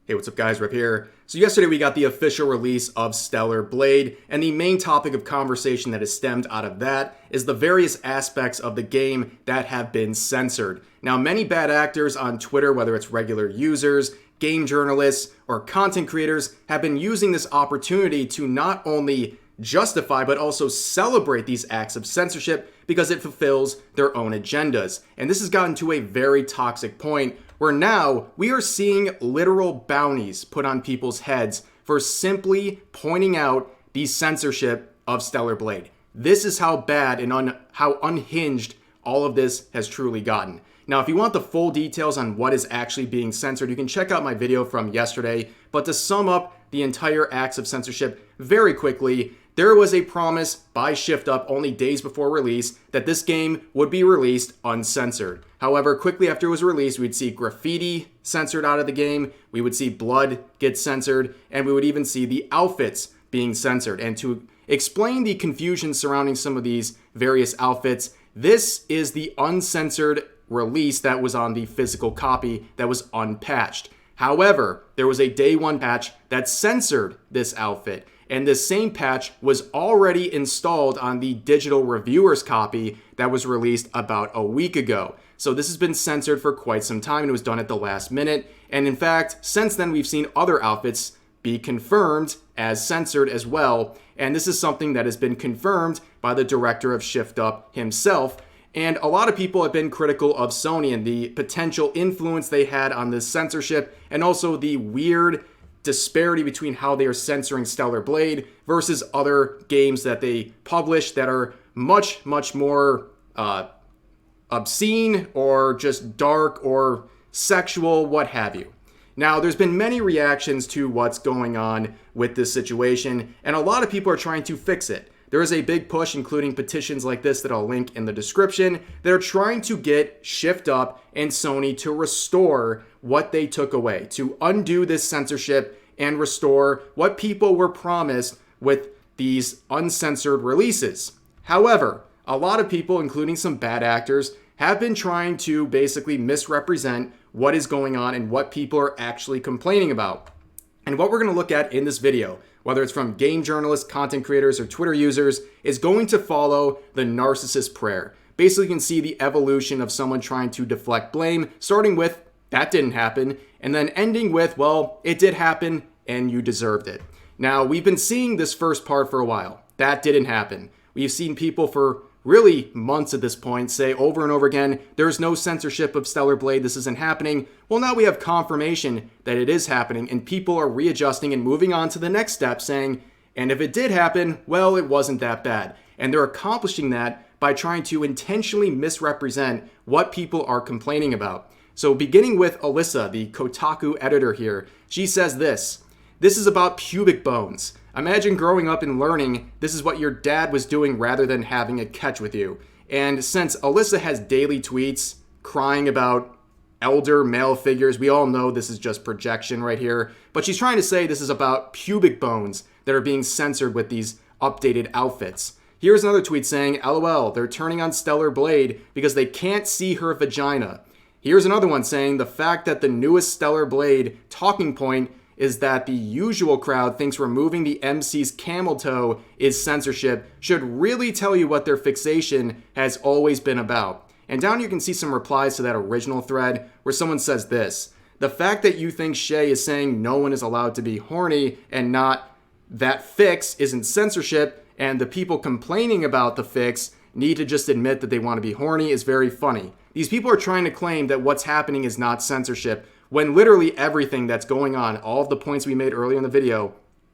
Hey, what's up guys, Rip here. So yesterday we got the official release of Stellar Blade, and the main topic of conversation that has stemmed out of that is the various aspects of the game that have been censored. Now, many bad actors on Twitter, whether it's regular users, game journalists, or content creators, have been using this opportunity to not only justify but also celebrate these acts of censorship because it fulfills their own agendas. And this has gotten to a very toxic point where now we are seeing literal bounties put on people's heads for simply pointing out the censorship of Stellar Blade. This is how bad and how unhinged all of this has truly gotten. Now, if you want the full details on what is actually being censored, you can check out my video from yesterday. But to sum up the entire acts of censorship very quickly, there was a promise by ShiftUp only days before release that this game would be released uncensored. However, quickly after it was released, we'd see graffiti censored out of the game, we would see blood get censored, and we would even see the outfits being censored. And to explain the confusion surrounding some of these various outfits, this is the uncensored release that was on the physical copy that was unpatched. However, there was a day one patch that censored this outfit. And this same patch was already installed on the digital reviewer's copy that was released about a week ago. So this has been censored for quite some time, and it was done at the last minute. And in fact, since then, we've seen other outfits be confirmed as censored as well. And this is something that has been confirmed by the director of ShiftUp himself. And a lot of people have been critical of Sony and the potential influence they had on this censorship, and also the weird disparity between how they are censoring Stellar Blade versus other games that they publish that are much more obscene or just dark or sexual, what have you. Now, there's been many reactions to what's going on with this situation, and a lot of people are trying to fix it. There is a big push, including petitions like this that I'll link in the description, that are trying to get ShiftUp and Sony to restore what they took away, to undo this censorship and restore what people were promised with these uncensored releases. However, a lot of people, including some bad actors, have been trying to basically misrepresent what is going on and what people are actually complaining about. And what we're going to look at in this video, whether it's from game journalists, content creators, or Twitter users, is going to follow the narcissist prayer. Basically, you can see the evolution of someone trying to deflect blame, starting with, that didn't happen, and then ending with, well, it did happen, and you deserved it. Now, we've been seeing this first part for a while. That didn't happen. We've seen people for really months at this point say over and over again, there's no censorship of Stellar Blade, this isn't happening. Well, now we have confirmation that it is happening, and people are readjusting and moving on to the next step, saying, and if it did happen, well, it wasn't that bad. And they're accomplishing that by trying to intentionally misrepresent what people are complaining about. So beginning with Alyssa, the Kotaku editor here, she says this is about pubic bones. Imagine growing up and learning this is what your dad was doing rather than having a catch with you. And since Alyssa has daily tweets crying about elder male figures, we all know this is just projection right here, but she's trying to say this is about pubic bones that are being censored with these updated outfits. Here's another tweet saying, LOL, they're turning on Stellar Blade because they can't see her vagina. Here's another one saying the fact that the newest Stellar Blade talking point is that the usual crowd thinks removing the MC's camel toe is censorship should really tell you what their fixation has always been about. And down you can see some replies to that original thread where someone says this, the fact that you think Shay is saying no one is allowed to be horny and not that fix isn't censorship, and the people complaining about the fix need to just admit that they want to be horny is very funny. These people are trying to claim that what's happening is not censorship, when literally everything that's going on, all of the points we made earlier in the video,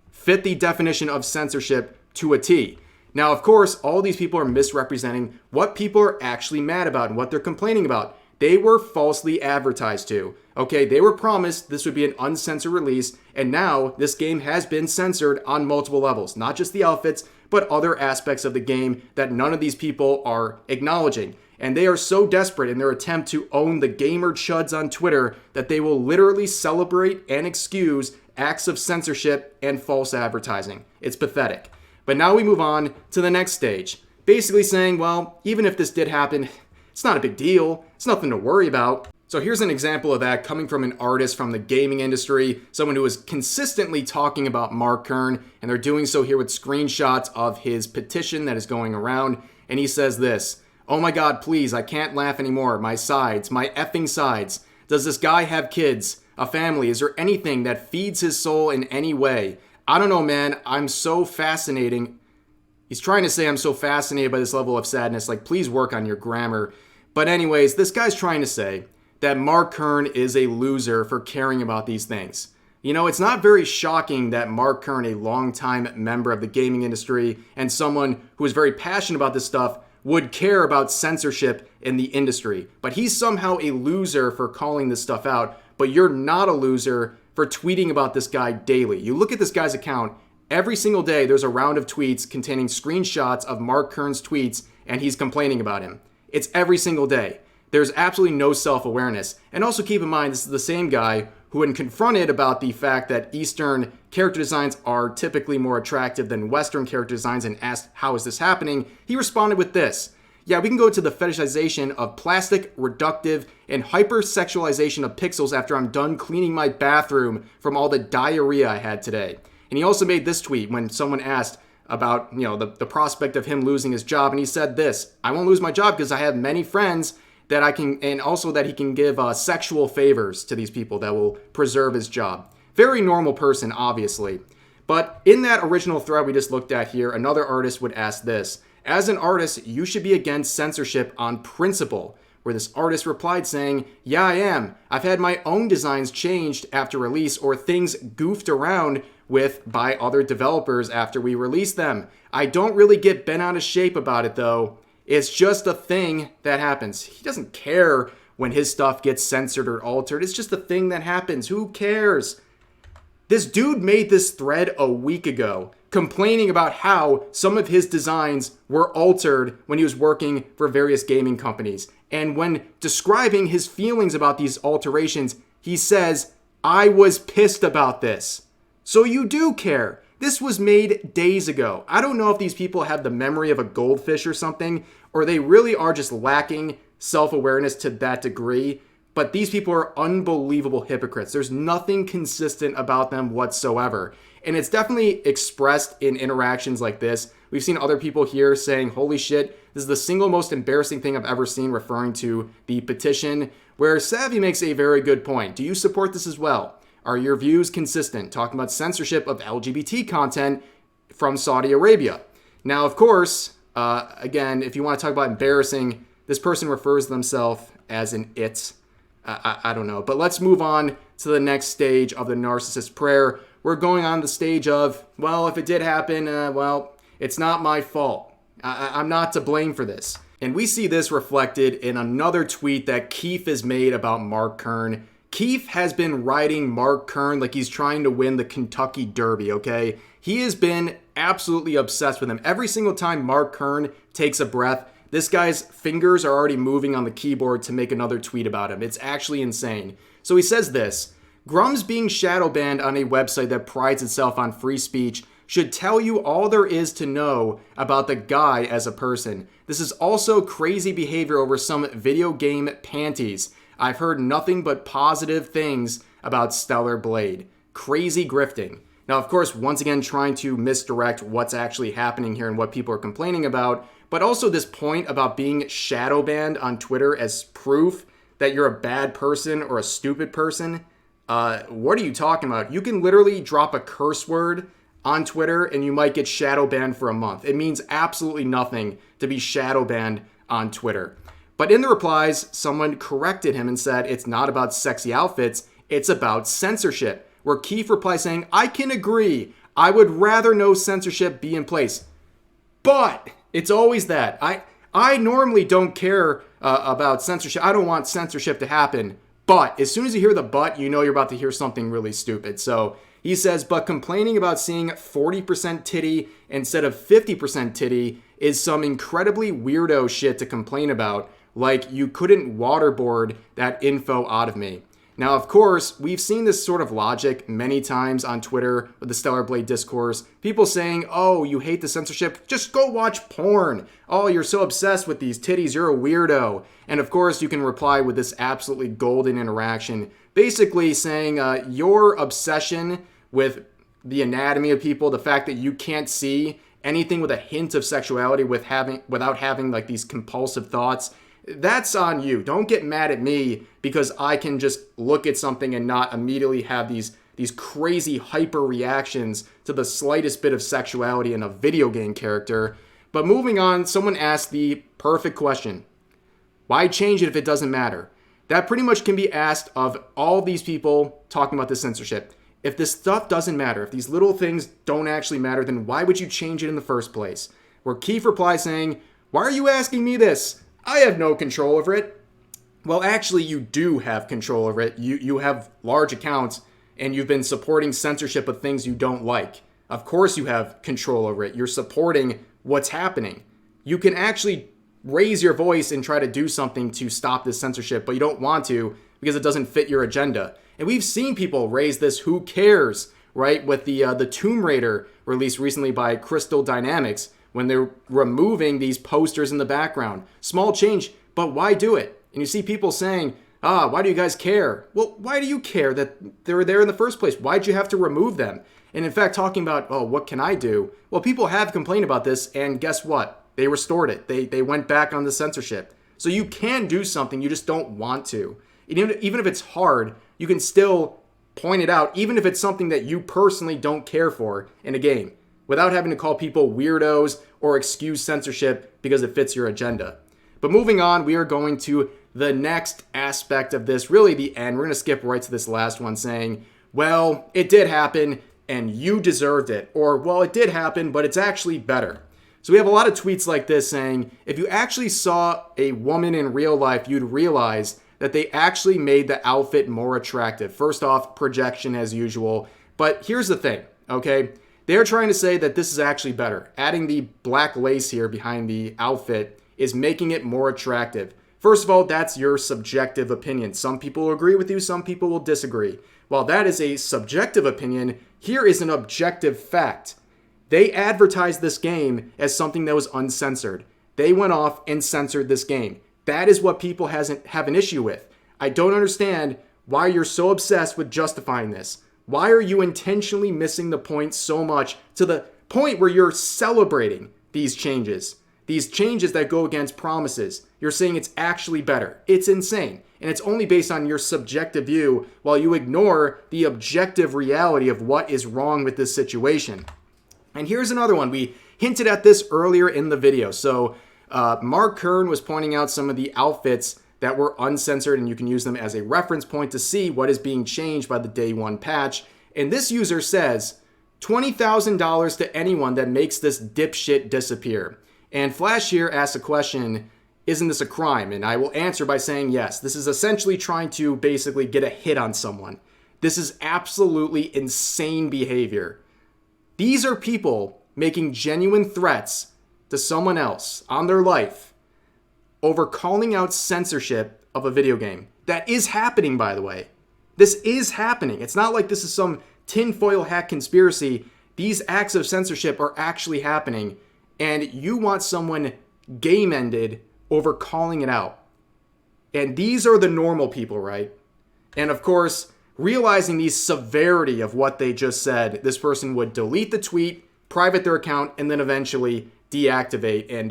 fit the definition of censorship to a T. Now, of course, all these people are misrepresenting what people are actually mad about and what they're complaining about. They were falsely advertised to. Okay, they were promised this would be an uncensored release, and now this game has been censored on multiple levels. Not just the outfits, but other aspects of the game that none of these people are acknowledging. And they are so desperate in their attempt to own the gamer chuds on Twitter that they will literally celebrate and excuse acts of censorship and false advertising. It's pathetic. But now we move on to the next stage. Basically saying, well, even if this did happen, it's not a big deal. It's nothing to worry about. So here's an example of that coming from an artist from the gaming industry, someone who is consistently talking about Mark Kern, and they're doing so here with screenshots of his petition that is going around. And he says this: "Oh my God, please, I can't laugh anymore. My sides, my effing sides. Does this guy have kids? A family? Is there anything that feeds his soul in any way? I don't know, man. I'm so fascinating." He's trying to say I'm so fascinated by this level of sadness. Like, please work on your grammar. But anyways, this guy's trying to say that Mark Kern is a loser for caring about these things. You know, it's not very shocking that Mark Kern, a longtime member of the gaming industry and someone who is very passionate about this stuff, would care about censorship in the industry. But he's somehow a loser for calling this stuff out. But you're not a loser for tweeting about this guy daily. You look at this guy's account, every single day there's a round of tweets containing screenshots of Mark Kern's tweets, and he's complaining about him. It's every single day. There's absolutely no self-awareness. And also keep in mind, this is the same guy who, when confronted about the fact that Eastern character designs are typically more attractive than Western character designs and asked, how is this happening? He responded with this: "Yeah, we can go to the fetishization of plastic, reductive, and hypersexualization of pixels after I'm done cleaning my bathroom from all the diarrhea I had today." And he also made this tweet when someone asked about, the prospect of him losing his job. And he said this: "I won't lose my job because I have many friends that I can, and also that he can give sexual favors to these people that will preserve his job." Very normal person, obviously. But in that original thread we just looked at here, another artist would ask this: "As an artist, you should be against censorship on principle." Where this artist replied saying, "Yeah, I am. I've had my own designs changed after release or things goofed around with by other developers after we release them. I don't really get bent out of shape about it though. It's just a thing that happens." He doesn't care when his stuff gets censored or altered. It's just a thing that happens. Who cares? This dude made this thread a week ago, complaining about how some of his designs were altered when he was working for various gaming companies. And when describing his feelings about these alterations, he says, "I was pissed about this." So you do care. This was made days ago. I don't know if these people have the memory of a goldfish or something, or they really are just lacking self-awareness to that degree. But these people are unbelievable hypocrites. There's nothing consistent about them whatsoever. And it's definitely expressed in interactions like this. We've seen other people here saying, "Holy shit, this is the single most embarrassing thing I've ever seen," referring to the petition, where Savvy makes a very good point. Do you support this as well? Are your views consistent? Talking about censorship of LGBT content from Saudi Arabia. Now, of course, again, if you want to talk about embarrassing, this person refers to themselves as an it. I don't know. But let's move on to the next stage of the narcissist prayer. We're going on the stage of, well, if it did happen, well, it's not my fault. I'm not to blame for this. And we see this reflected in another tweet that Keith has made about Mark Kern. Keith has been riding Mark Kern like he's trying to win the Kentucky Derby, okay? He has been absolutely obsessed with him. Every single time Mark Kern takes a breath, this guy's fingers are already moving on the keyboard to make another tweet about him. It's actually insane. So he says this: "Grum's being shadow banned on a website that prides itself on free speech should tell you all there is to know about the guy as a person. This is also crazy behavior over some video game panties. I've heard nothing but positive things about Stellar Blade. Crazy grifting." Now, of course, once again, trying to misdirect what's actually happening here and what people are complaining about, but also this point about being shadow banned on Twitter as proof that you're a bad person or a stupid person. What are you talking about? You can literally drop a curse word on Twitter and you might get shadow banned for a month. It means absolutely nothing to be shadow banned on Twitter. But in the replies, someone corrected him and said it's not about sexy outfits, it's about censorship. Where Keith replies saying, "I can agree. I would rather no censorship be in place." But it's always that. I normally don't care about censorship. I don't want censorship to happen. But as soon as you hear the but, you know you're about to hear something really stupid. So he says, "But complaining about seeing 40% titty instead of 50% titty is some incredibly weirdo shit to complain about. Like, you couldn't waterboard that info out of me." Now, of course, we've seen this sort of logic many times on Twitter with the Stellar Blade discourse. People saying, oh, you hate the censorship? Just go watch porn. Oh, you're so obsessed with these titties, you're a weirdo. And of course, you can reply with this absolutely golden interaction, basically saying your obsession with the anatomy of people, the fact that you can't see anything with a hint of sexuality without having like these compulsive thoughts, that's on you. Don't get mad at me because I can just look at something and not immediately have these crazy hyper reactions to the slightest bit of sexuality in a video game character. But moving on, someone asked the perfect question. Why change it if it doesn't matter? That pretty much can be asked of all these people talking about this censorship. If this stuff doesn't matter, if these little things don't actually matter, then why would you change it in the first place? Where Keith replies saying, why are you asking me this? I have no control over it. Well, actually, you do have control over it. You have large accounts, and you've been supporting censorship of things you don't like. Of course you have control over it. You're supporting what's happening. You can actually raise your voice and try to do something to stop this censorship, but you don't want to because it doesn't fit your agenda. And we've seen people raise this who cares, right? With the Tomb Raider released recently by Crystal Dynamics, when they're removing these posters in the background. Small change, but why do it? And you see people saying, why do you guys care? Well, why do you care that they were there in the first place? Why'd you have to remove them? And in fact, talking about, what can I do? Well, people have complained about this, and guess what? They restored it. They went back on the censorship. So you can do something, you just don't want to. Even if it's hard, you can still point it out, even if it's something that you personally don't care for in a game, without having to call people weirdos or excuse censorship because it fits your agenda. But moving on, we are going to the next aspect of this, really the end. We're going to skip right to this last one saying, well, it did happen and you deserved it. Or, well, it did happen, but it's actually better. So we have a lot of tweets like this saying, if you actually saw a woman in real life, you'd realize that they actually made the outfit more attractive. First off, projection as usual. But here's the thing, okay? They're trying to say that this is actually better. Adding the black lace here behind the outfit is making it more attractive. First of all, that's your subjective opinion. Some people will agree with you, some people will disagree. While that is a subjective opinion, here is an objective fact. They advertised this game as something that was uncensored. They went off and censored this game. That is what people have an issue with. I don't understand why you're so obsessed with justifying this. Why are you intentionally missing the point so much to the point where you're celebrating these changes that go against promises? You're saying it's actually better. It's insane. And it's only based on your subjective view while you ignore the objective reality of what is wrong with this situation. And here's another one. We hinted at this earlier in the video. So Mark Kern was pointing out some of the outfits that were uncensored, and you can use them as a reference point to see what is being changed by the day one patch. And this user says, $20,000 to anyone that makes this dipshit disappear. And Flash here asks a question, isn't this a crime? And I will answer by saying yes. This is essentially trying to basically get a hit on someone. This is absolutely insane behavior. These are people making genuine threats to someone else on their life over calling out censorship of a video game. That is happening, by the way. This is happening. It's not like this is some tinfoil hat conspiracy. These acts of censorship are actually happening, and you want someone game-ended over calling it out. And these are the normal people, right? And of course, realizing the severity of what they just said, this person would delete the tweet, private their account, and then eventually deactivate. And,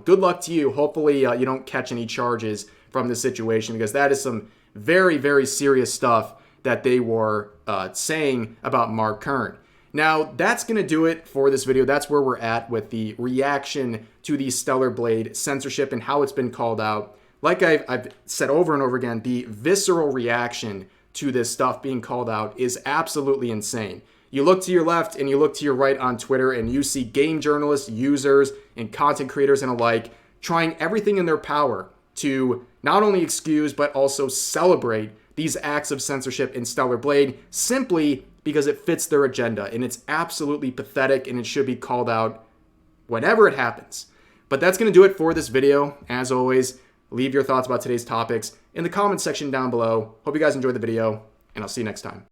good luck to you. Hopefully you don't catch any charges from this situation, because that is some very, very serious stuff that they were saying about Mark Kern. Now, that's going to do it for this video. That's where we're at with the reaction to the Stellar Blade censorship and how it's been called out. Like I've said over and over again, the visceral reaction to this stuff being called out is absolutely insane. You look to your left and you look to your right on Twitter and you see game journalists, users, and content creators and alike trying everything in their power to not only excuse but also celebrate these acts of censorship in Stellar Blade simply because it fits their agenda. And it's absolutely pathetic and it should be called out whenever it happens. But that's going to do it for this video. As always, leave your thoughts about today's topics in the comments section down below. Hope you guys enjoyed the video, and I'll see you next time.